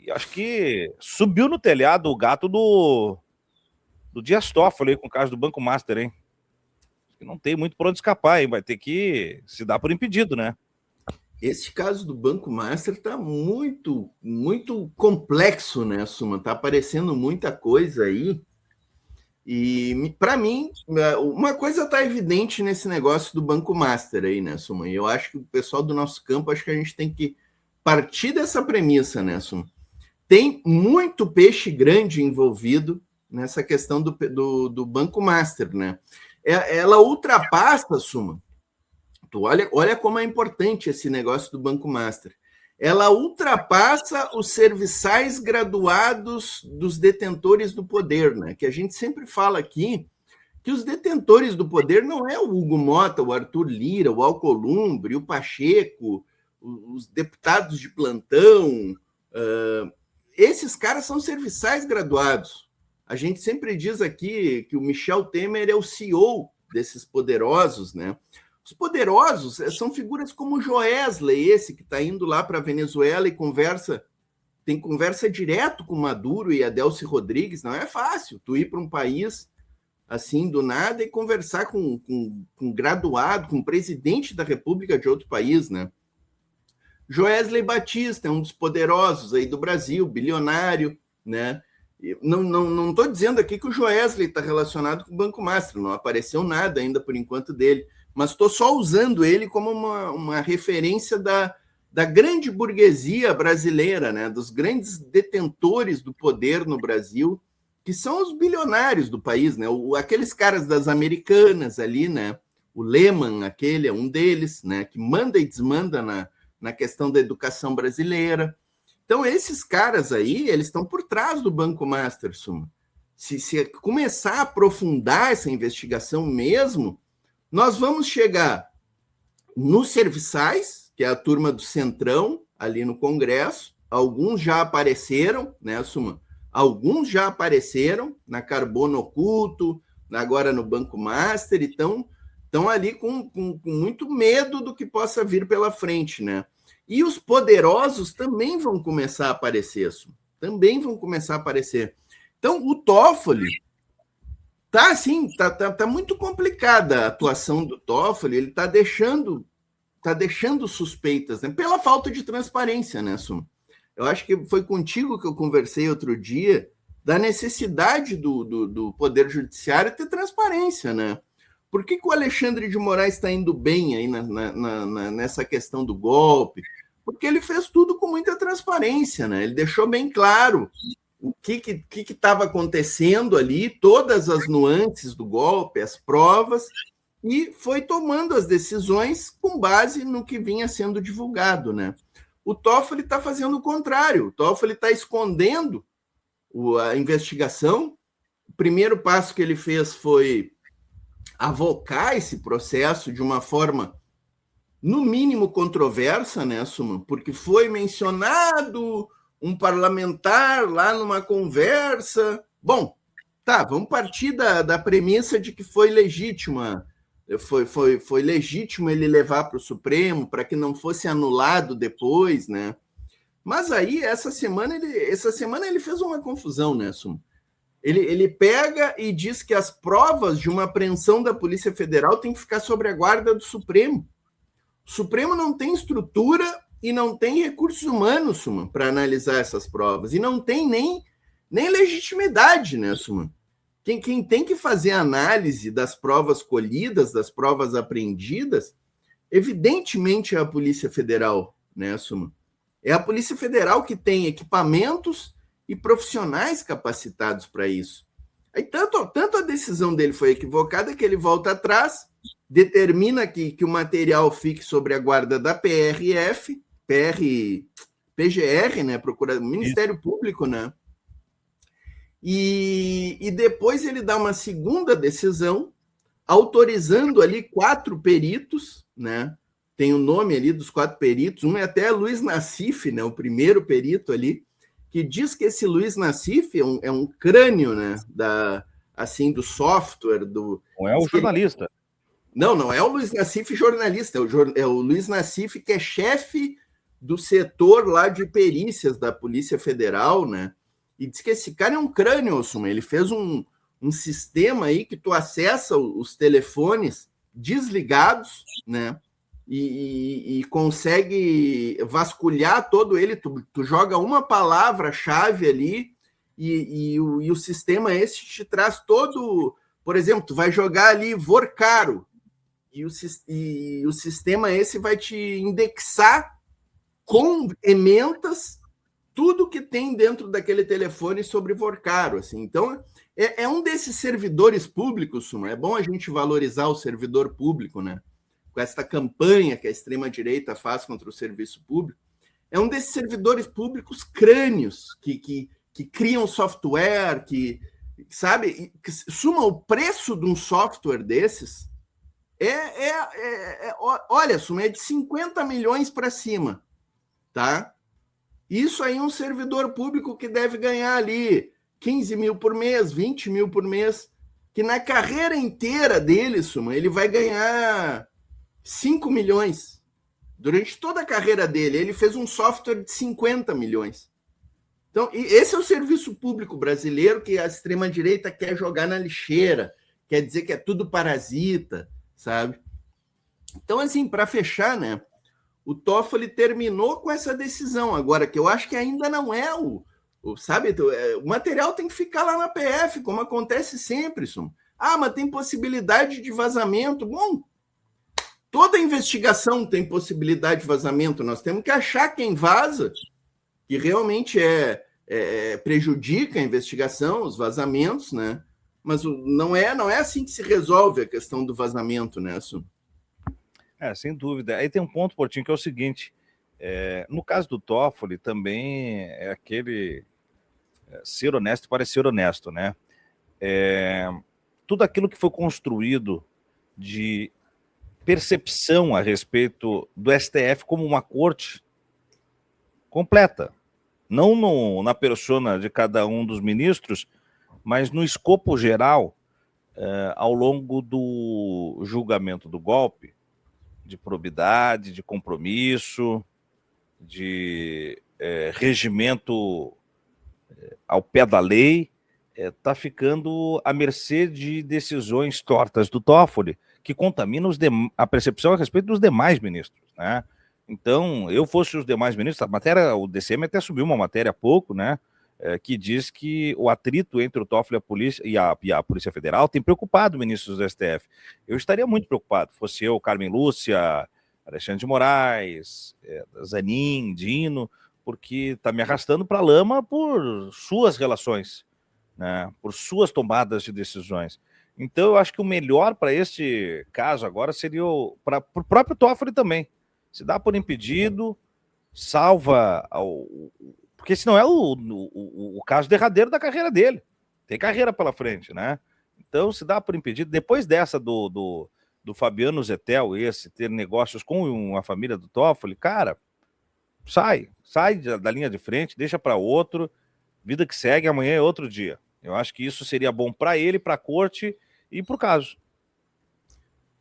E acho que subiu no telhado o gato do Dias Toffoli com o caso do Banco Master, hein? Não tem muito por onde escapar, hein? Vai ter que se dar por impedido, né? Esse caso do Banco Master está muito, muito complexo, né, Suma? Está aparecendo muita coisa aí. E, para mim, uma coisa está evidente nesse negócio do Banco Master aí, né, Suma? E eu acho que o pessoal do nosso campo, acho que a gente tem que partir dessa premissa, né, Suma? Tem muito peixe grande envolvido nessa questão do Banco Master, né? Ela ultrapassa, Suma. Olha como é importante esse negócio do Banco Master. Ela ultrapassa os serviçais graduados dos detentores do poder, né? Que a gente sempre fala aqui que os detentores do poder não é o Hugo Mota, o Arthur Lira, o Alcolumbre, o Pacheco, os deputados de plantão. Esses caras são serviçais graduados. A gente sempre diz aqui que o Michel Temer é o CEO desses poderosos, né? Os poderosos são figuras como o Joesley, esse que está indo lá para a Venezuela e tem conversa direto com Maduro e Adelcy Rodrigues. Não é fácil tu ir para um país assim do nada e conversar com um graduado, com um presidente da República de outro país, né? Joesley Batista é um dos poderosos aí do Brasil, bilionário, né? Não estou dizendo aqui que o Joesley está relacionado com o Banco Master, não apareceu nada ainda por enquanto dele, mas estou só usando ele como uma referência da grande burguesia brasileira, né? Dos grandes detentores do poder no Brasil, que são os bilionários do país, né? Aqueles caras das Americanas ali, né? O Lehman, aquele é um deles, né? Que manda e desmanda na questão da educação brasileira. Então, esses caras aí, eles estão por trás do Banco Master, Suma. Se começar a aprofundar essa investigação mesmo, nós vamos chegar nos serviçais, que é a turma do Centrão, ali no Congresso. Alguns já apareceram, né, Suma? Alguns já apareceram na Carbono Oculto, agora no Banco Master, e estão ali com muito medo do que possa vir pela frente, né? E os poderosos também vão começar a aparecer, Suma. Também vão começar a aparecer. Então, o Toffoli tá assim, tá muito complicada a atuação do Toffoli, ele tá deixando suspeitas, né? Pela falta de transparência, né, Suma? Eu acho que foi contigo que eu conversei outro dia da necessidade do Poder Judiciário ter transparência, né? Por que o Alexandre de Moraes está indo bem aí nessa questão do golpe? Porque ele fez tudo com muita transparência, né? Ele deixou bem claro o que estava acontecendo ali, todas as nuances do golpe, as provas, e foi tomando as decisões com base no que vinha sendo divulgado, né? O Toffoli está fazendo o contrário. O Toffoli está escondendo a investigação. O primeiro passo que ele fez foi avocar esse processo de uma forma, no mínimo, controversa, né, Suma? Porque foi mencionado um parlamentar lá numa conversa. Bom, tá, vamos partir da premissa de que foi legítima. Foi legítimo ele levar para o Supremo para que não fosse anulado depois, né? Mas aí, essa semana ele fez uma confusão, né, Suma? Ele pega e diz que as provas de uma apreensão da Polícia Federal têm que ficar sob a guarda do Supremo. O Supremo não tem estrutura e não tem recursos humanos, Suma, para analisar essas provas. E não tem nem legitimidade, né, Suma? Quem tem que fazer análise das provas colhidas, das provas apreendidas, evidentemente é a Polícia Federal, né, Suma? É a Polícia Federal que tem equipamentos e profissionais capacitados para isso. Aí, tanto a decisão dele foi equivocada que ele volta atrás, determina que o material fique sob a guarda da PGR, né, Ministério Público, né? E depois ele dá uma segunda decisão, autorizando ali 4 peritos, né? Tem o nome ali dos 4 peritos, um é até Luiz Nassif, né? O primeiro perito ali, que diz que esse Luiz Nassif é um crânio, né? Do software. Não é o jornalista. Não é o Luiz Nassif jornalista, é o Luiz Nassif que é chefe do setor lá de perícias da Polícia Federal, né? E diz que esse cara é um crânio, Suma. Ele fez um sistema aí que tu acessa os telefones desligados, né? E consegue vasculhar todo ele. Tu joga uma palavra-chave ali e o sistema esse te traz todo... Por exemplo, tu vai jogar ali Vorcaro e o sistema esse vai te indexar com ementas tudo que tem dentro daquele telefone sobre Vorcaro. Assim. Então, é um desses servidores públicos, Suma. É bom a gente valorizar o servidor público, né? Com essa campanha que a extrema-direita faz contra o serviço público. É um desses servidores públicos crânios que criam software, sabe? Suma, o preço de um software desses olha, Suma, é de 50 milhões para cima, tá? Isso aí é um servidor público que deve ganhar ali 15 mil por mês, 20 mil por mês, que na carreira inteira dele, Suma, ele vai ganhar 5 milhões. Durante toda a carreira dele, ele fez um software de 50 milhões. Então, esse é o serviço público brasileiro que a extrema-direita quer jogar na lixeira, quer dizer que é tudo parasita, sabe? Então, assim, para fechar, né? O Toffoli terminou com essa decisão agora, que eu acho que ainda não é sabe, o material tem que ficar lá na PF, como acontece sempre, Sum. Mas tem possibilidade de vazamento. Bom, toda investigação tem possibilidade de vazamento. Nós temos que achar quem vaza, que realmente prejudica a investigação, os vazamentos, né? Mas não é assim que se resolve a questão do vazamento, né, Sum? Sem dúvida. Aí tem um ponto, Portinho, que é o seguinte, no caso do Toffoli também é aquele ser honesto para ser honesto, né? Tudo aquilo que foi construído de percepção a respeito do STF como uma corte completa, não na persona de cada um dos ministros, mas no escopo geral, ao longo do julgamento do golpe, de probidade, de compromisso, de regimento ao pé da lei, está ficando à mercê de decisões tortas do Toffoli, que contaminam a percepção a respeito dos demais ministros, né? Então, eu fosse os demais ministros, o DCM até subiu uma matéria há pouco, né? Que diz que o atrito entre o Toffoli e a Polícia Federal tem preocupado ministros do STF. Eu estaria muito preocupado, fosse eu, Carmen Lúcia, Alexandre de Moraes, Zanin, Dino, porque está me arrastando para a lama por suas relações, né, por suas tomadas de decisões. Então, eu acho que o melhor para este caso agora seria para o próprio Toffoli também. Se dá por impedido, salva porque senão é o caso derradeiro da carreira dele. Tem carreira pela frente, né? Então, se dá por impedido, depois dessa do Fabiano Zettel, ter negócios com a família do Toffoli, cara, sai da linha de frente, deixa para outro, vida que segue, amanhã é outro dia. Eu acho que isso seria bom para ele, para a corte e para o caso.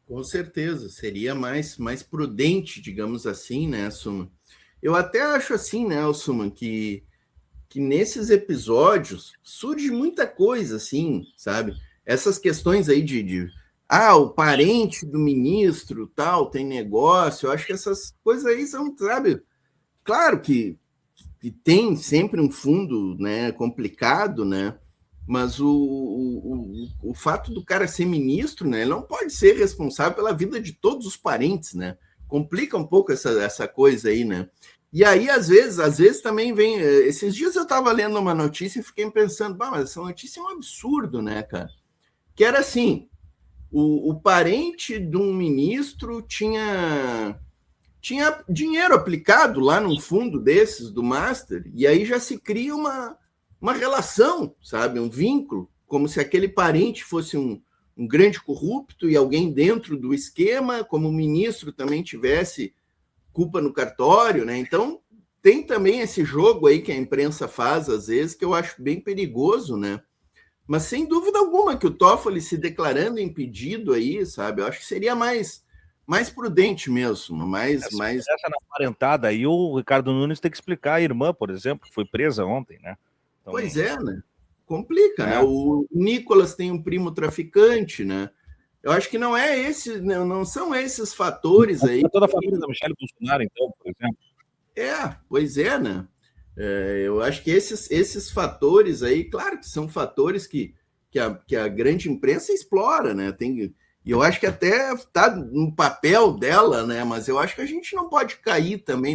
Com certeza, seria mais prudente, digamos assim, né, Suma? Eu até acho assim, né, Suman, que nesses episódios surge muita coisa, assim, sabe? Essas questões aí o parente do ministro, tal, tem negócio, eu acho que essas coisas aí são, sabe? Claro que tem sempre um fundo, né, complicado, né? Mas o fato do cara ser ministro, né, ele não pode ser responsável pela vida de todos os parentes, né? Complica um pouco essa coisa aí, né? E aí, às vezes também vem... Esses dias eu estava lendo uma notícia e fiquei pensando, mas essa notícia é um absurdo, né, cara? Que era assim, o parente de um ministro tinha dinheiro aplicado lá num fundo desses, do Master, e aí já se cria uma relação, sabe? Um vínculo, como se aquele parente fosse um grande corrupto e alguém dentro do esquema, como o ministro também tivesse culpa no cartório, né? Então, tem também esse jogo aí que a imprensa faz, às vezes, que eu acho bem perigoso, né? Mas, sem dúvida alguma, que o Toffoli se declarando impedido aí, sabe? Eu acho que seria mais mais prudente mesmo, mais... Essa na parentada aí, o Ricardo Nunes tem que explicar a irmã, por exemplo, que foi presa ontem, né? Então, pois é, né? Complica, né? O Nicolas tem um primo traficante, né? Eu acho que não é esse, não são esses fatores aí. Toda a família da Michelle Bolsonaro, então, por exemplo. Pois é, né? Eu acho que esses fatores aí, claro que são fatores que a grande imprensa explora, né? E eu acho que até está no papel dela, né? Mas eu acho que a gente não pode cair também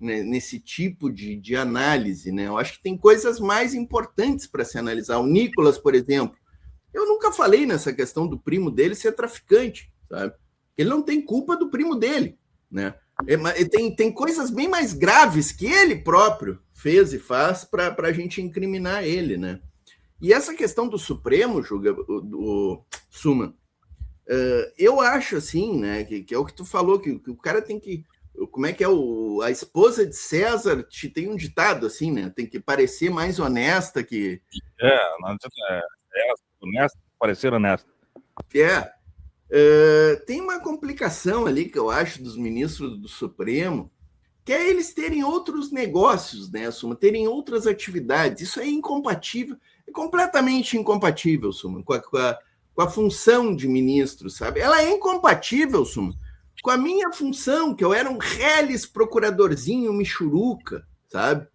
nesse tipo de análise, né? Eu acho que tem coisas mais importantes para se analisar. O Nicolas, por exemplo, eu nunca falei nessa questão do primo dele ser traficante, sabe? Ele não tem culpa do primo dele, né? Tem coisas bem mais graves que ele próprio fez e faz para a gente incriminar ele, né? E essa questão do Supremo, Juga, do Suma, eu acho assim, né? Que é o que tu falou, que o cara tem que... Como é que é a esposa de César? Tem um ditado assim, né? Tem que parecer mais honesta que... honesta, parecer honesta. Tem uma complicação ali que eu acho dos ministros do Supremo, que é eles terem outros negócios, né, Suma? Terem outras atividades. Isso é incompatível, é completamente incompatível, Suma, com a função de ministro, sabe? Ela é incompatível, Suma, com a minha função, que eu era um reles procuradorzinho michuruca, sabe?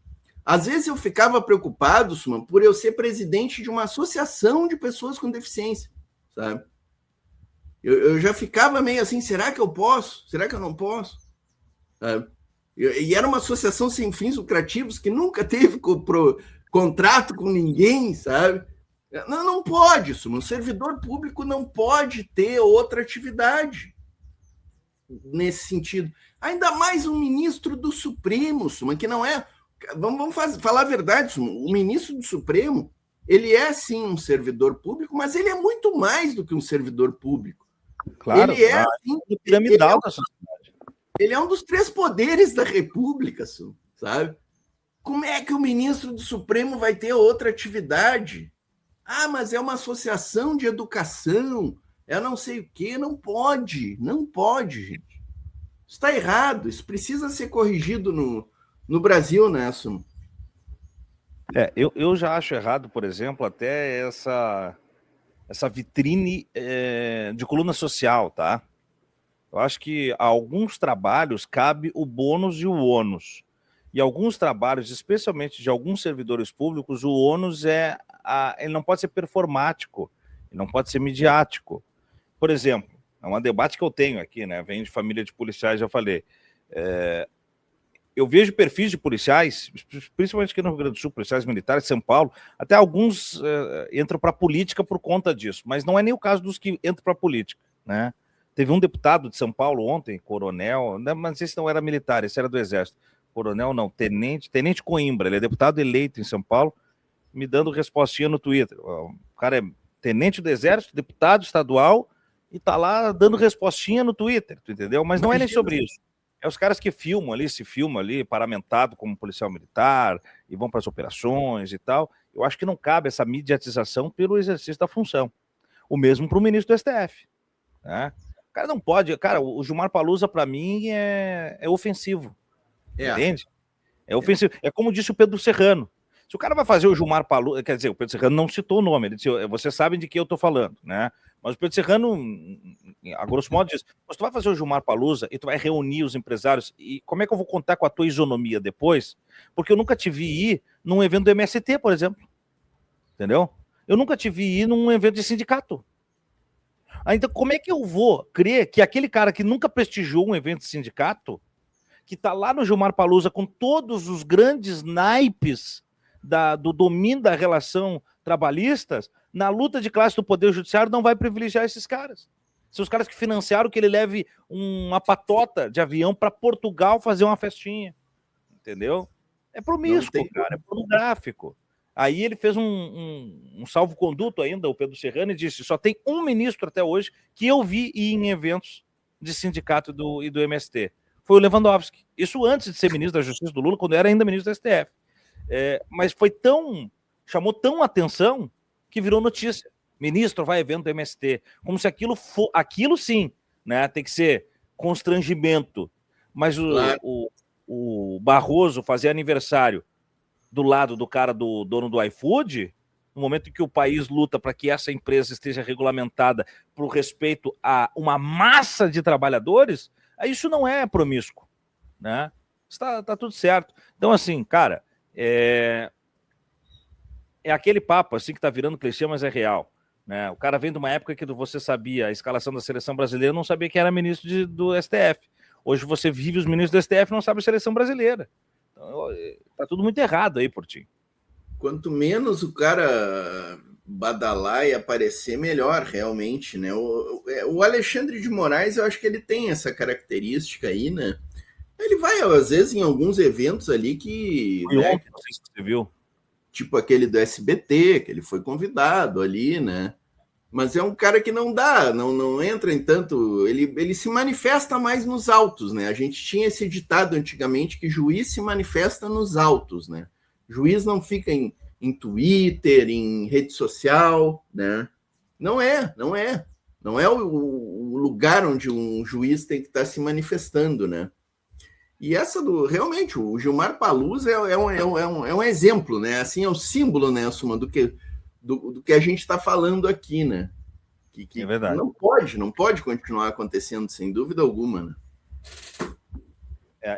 Às vezes eu ficava preocupado, Suma, por eu ser presidente de uma associação de pessoas com deficiência, sabe? Eu já ficava meio assim, será que eu posso? Será que eu não posso? E era uma associação sem fins lucrativos que nunca teve contrato com ninguém, sabe? Não pode, Suma. Um servidor público não pode ter outra atividade nesse sentido. Ainda mais um ministro do Supremo, Suma, que não é... Vamos falar a verdade, Suma. O ministro do Supremo, ele é, sim, um servidor público, mas ele é muito mais do que um servidor público. Claro, ele é assim, piramidal da sociedade. Ele é um dos 3 poderes da República, sabe? Como é que o ministro do Supremo vai ter outra atividade? Mas é uma associação de educação, não sei o quê. Não pode, gente. Isso está errado, isso precisa ser corrigido no Brasil, né, Suma? Eu já acho errado, por exemplo, até essa vitrine de coluna social, tá? Eu acho que a alguns trabalhos cabe o bônus e o ônus. E alguns trabalhos, especialmente de alguns servidores públicos, o ônus ele não pode ser performático, ele não pode ser midiático. Por exemplo, é um debate que eu tenho aqui, né? Vem de família de policiais, já falei. Eu vejo perfis de policiais, principalmente aqui no Rio Grande do Sul, policiais militares, São Paulo, até alguns entram para a política por conta disso, mas não é nem o caso dos que entram para a política, né? Teve um deputado de São Paulo ontem, coronel, mas esse não era militar, esse era do Exército. Coronel não, tenente Coimbra, ele é deputado eleito em São Paulo, me dando respostinha no Twitter. O cara é tenente do Exército, deputado estadual, e tá lá dando respostinha no Twitter, tu entendeu? Mas não é nem sobre isso. É os caras que se filmam ali, paramentado como policial militar, e vão para as operações e tal. Eu acho que não cabe essa mediatização pelo exercício da função. O mesmo para o ministro do STF. Né? O cara não pode... Cara, o Gilmar Palusa, para mim, é ofensivo. Entende? É ofensivo. É como disse o Pedro Serrano. Se o cara vai fazer o Gilmar Palusa... Quer dizer, o Pedro Serrano não citou o nome. Ele disse, vocês sabem de que eu estou falando, né? Mas o Pedro Serrano, a grosso modo, diz, mas tu vai fazer o Gilmar Palusa e tu vai reunir os empresários, e como é que eu vou contar com a tua isonomia depois? Porque eu nunca te vi ir num evento do MST, por exemplo. Entendeu? Eu nunca te vi ir num evento de sindicato. Então, como é que eu vou crer que aquele cara que nunca prestigiou um evento de sindicato, que está lá no Gilmar Palusa com todos os grandes naipes do domínio da relação trabalhistas, na luta de classe do Poder Judiciário não vai privilegiar esses caras. São os caras que financiaram que ele leve uma patota de avião para Portugal fazer uma festinha. Entendeu? É promíscuo, cara, é pornográfico. Aí ele fez um salvo-conduto ainda, o Pedro Serrano, e disse, só tem um ministro até hoje que eu vi ir em eventos de sindicato e do MST. Foi o Lewandowski. Isso antes de ser ministro da Justiça do Lula, quando era ainda ministro da STF. Mas chamou tão atenção que virou notícia. Ministro vai a evento do MST. Como se aquilo sim, né? Tem que ser constrangimento. Mas Claro. o Barroso fazer aniversário do lado do cara do dono do iFood, no momento em que o país luta para que essa empresa esteja regulamentada por respeito a uma massa de trabalhadores, isso não é promíscuo, né? Tá tudo certo. Então, assim, cara, é aquele papo assim que tá virando clichê, mas é real. Né? O cara vem de uma época que você sabia a escalação da seleção brasileira, não sabia que era ministro do STF. Hoje você vive os ministros do STF e não sabe a seleção brasileira. Então, tá tudo muito errado aí, Portinho. Quanto menos o cara badalar e aparecer, melhor, realmente, né? O Alexandre de Moraes, eu acho que ele tem essa característica aí, né? Ele vai, às vezes, em alguns eventos ali que... Foi né, ontem, não sei se você viu. Tipo aquele do SBT, que ele foi convidado ali, né? Mas é um cara que não dá, não entra em tanto... Ele se manifesta mais nos autos, né? A gente tinha esse ditado antigamente que juiz se manifesta nos autos, né? Juiz não fica em Twitter, em rede social, né? Não é. Não é o lugar onde um juiz tem que estar se manifestando, né? E essa realmente, o Gilmar Paluz é um exemplo, né? Assim, é o símbolo, né, Suma, do que a gente está falando aqui, né? Que é verdade. Não pode continuar acontecendo, sem dúvida alguma, né?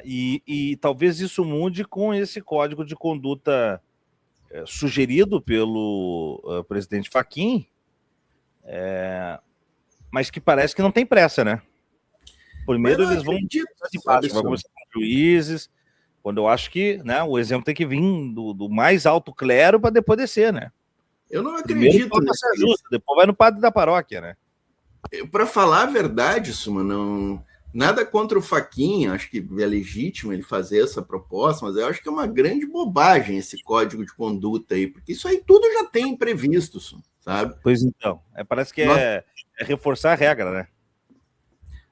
E talvez isso mude com esse código de conduta sugerido pelo presidente Fachin, mas que parece que não tem pressa, né? Primeiro eles vão começar com juízes, quando eu acho que, né, o exemplo tem que vir do mais alto clero para depois descer, né? Eu não acredito nisso. Depois vai no padre da paróquia, né? Para falar a verdade, Suma, não... Nada contra o Fachin, acho que é legítimo ele fazer essa proposta, mas eu acho que é uma grande bobagem esse código de conduta aí, porque isso aí tudo já tem previsto, sabe? Pois então, parece que é reforçar a regra, né?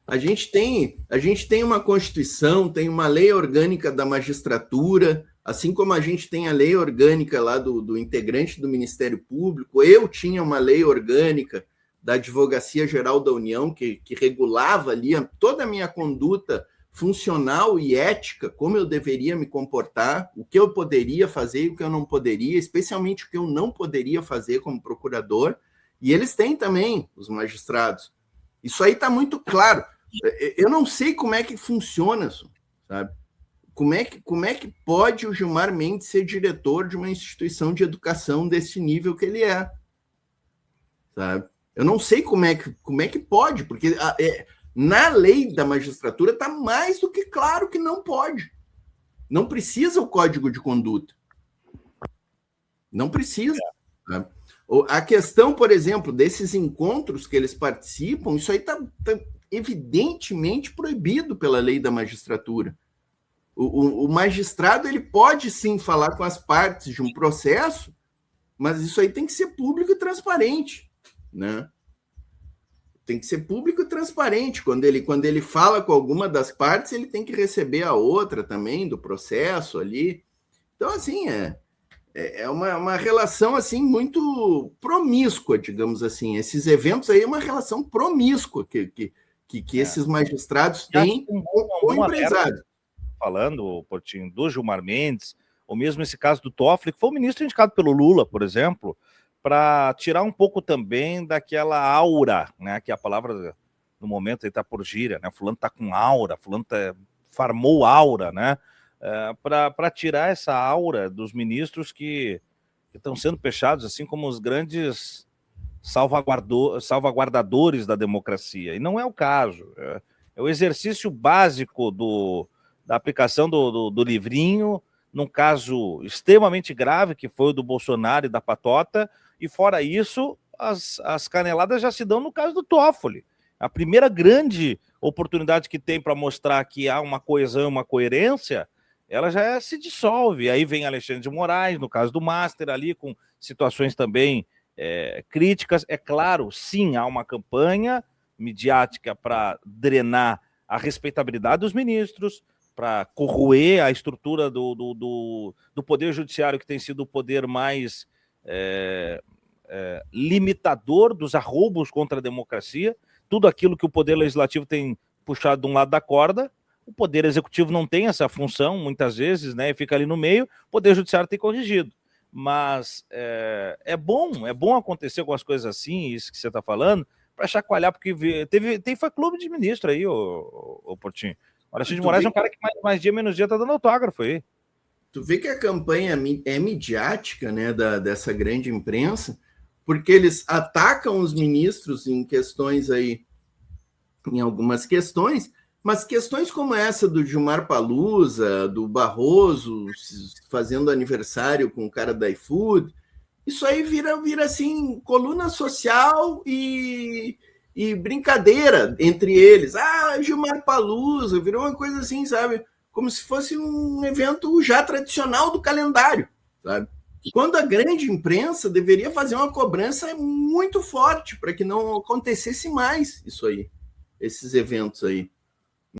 A gente tem uma Constituição, tem uma lei orgânica da magistratura, assim como a gente tem a lei orgânica lá do integrante do Ministério Público. Eu tinha uma lei orgânica da Advocacia Geral da União, que regulava ali toda a minha conduta funcional e ética, como eu deveria me comportar, o que eu poderia fazer e o que eu não poderia, especialmente o que eu não poderia fazer como procurador. E eles têm também, os magistrados. Isso aí está muito claro. Eu não sei como é que funciona isso, sabe? Como é que pode o Gilmar Mendes ser diretor de uma instituição de educação desse nível que ele é, sabe? Eu não sei como é que pode, porque na lei da magistratura está mais do que claro que não pode. Não precisa o código de conduta. Não precisa. Sabe? A questão, por exemplo, desses encontros que eles participam, isso aí está evidentemente proibido pela lei da magistratura. O magistrado ele pode sim falar com as partes de um processo, mas isso aí tem que ser público e transparente, né? Tem que ser público e transparente. Quando ele fala com alguma das partes, ele tem que receber a outra também do processo ali. Então, assim, é uma relação assim muito promíscua, digamos assim. Esses eventos aí é uma relação promíscua que esses magistrados têm com o empresário. Falando, Portinho, do Gilmar Mendes, ou mesmo esse caso do Toffoli, que foi o ministro indicado pelo Lula, por exemplo, para tirar um pouco também daquela aura, né? Que a palavra no momento está por gíria, né? Fulano está com aura, fulano farmou aura, né? Para tirar essa aura dos ministros que estão sendo fechados assim como os grandes salvaguardadores da democracia. E não é o caso. É o exercício básico da aplicação do livrinho, num caso extremamente grave, que foi o do Bolsonaro e da Patota, e fora isso, as caneladas já se dão no caso do Toffoli. A primeira grande oportunidade que tem para mostrar que há uma coesão, uma coerência, ela já se dissolve. Aí vem Alexandre de Moraes, no caso do Master, ali com situações também críticas. É claro, sim, há uma campanha midiática para drenar a respeitabilidade dos ministros, para corroer a estrutura do poder judiciário, que tem sido o poder mais limitador dos arroubos contra a democracia. tudo aquilo que o Poder Legislativo tem puxado de um lado da corda, o Poder Executivo não tem essa função, muitas vezes, né, fica ali no meio, o Poder Judiciário tem corrigido. Mas é bom acontecer algumas coisas assim, isso que você está falando, para chacoalhar, porque tem fã-clube de ministro aí, o Portinho. O Alexandre de Moraes é um cara que mais dia, menos dia, está dando autógrafo aí. Tu vê que a campanha é midiática, né, dessa grande imprensa, porque eles atacam os ministros em questões aí, em algumas questões, mas questões como essa do Gilmar Palusa, do Barroso fazendo aniversário com o cara da iFood, isso aí vira assim, coluna social e brincadeira entre eles. Gilmar Palusa, virou uma coisa assim, sabe? Como se fosse um evento já tradicional do calendário, sabe? Quando a grande imprensa deveria fazer uma cobrança muito forte para que não acontecesse mais isso aí, esses eventos aí.